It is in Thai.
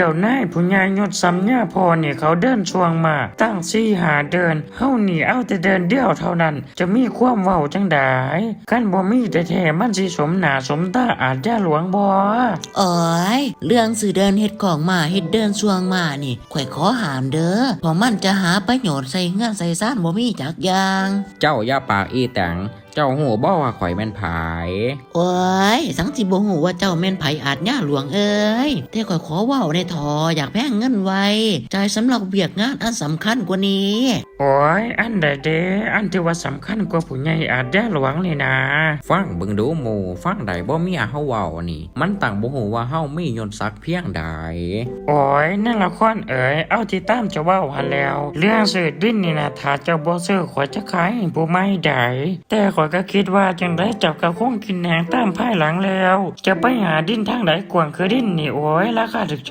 เจ้านายผู้ใหญ่ยศซ้ำเนี่ยพอเนี่ยเขาเดินช่วงมาตั้ง4-5 เดินเฮานี่เอาแต่เดินเดียวเท่านั้นจะมีความเว้าจังได๋คันบ่มีแต่แท้มันสิสมหน้าสมตาอาจย่าหลวงบ่โอ้ยเรื่องสื่อเดินเฮ็ดของมาเฮ็ดเดินช่วงมานี่ข่อยขอหามเด้อเพราะมันจะหาประโยชน์ใส่เงื่อนใส่ซ่านบ่มีจักอย่าง เจ้าอย่าปากอีแตงเจ้าหูบ่ว่าข่อยแม่นผาย โอ้ยสังสิบ่ฮู้ว่าเจ้าแม่นไผอาจย่าหลวงเอ้ยแต่ข่อยขอเว้าได้ทออยากแพงเงินไว้จ่ายสำหรับเวียกงานอันสำคัญกว่านี้ โอ้ยอันใดเด้อันที่ว่าสำคัญกว่าผู้ใหญ่อาจย่าหลวงนี่นะ ฟังเบิ่งดูหมู่ฟังใดบ่มีเฮาเว้านี่มันต่างบ่ฮู้ว่าเฮามียศศักดิ์เพียงใด โอ้ยนั่นละครเอ๋ยเอาที่ตามเจะเว้าหันแล้ว เรื่องซื้อดินนี่นะถ้าเจ้าบ่ซื้อข่อยจะขายให้ผู้ไม่ได้แต่ข่อยก็คิดว่าจังไดเจ้าก็คงกินแหนงตามภายหลังแล้ว จะไปหาดินทางใดกว้างคือดินนี่โอ้ยราคาถูก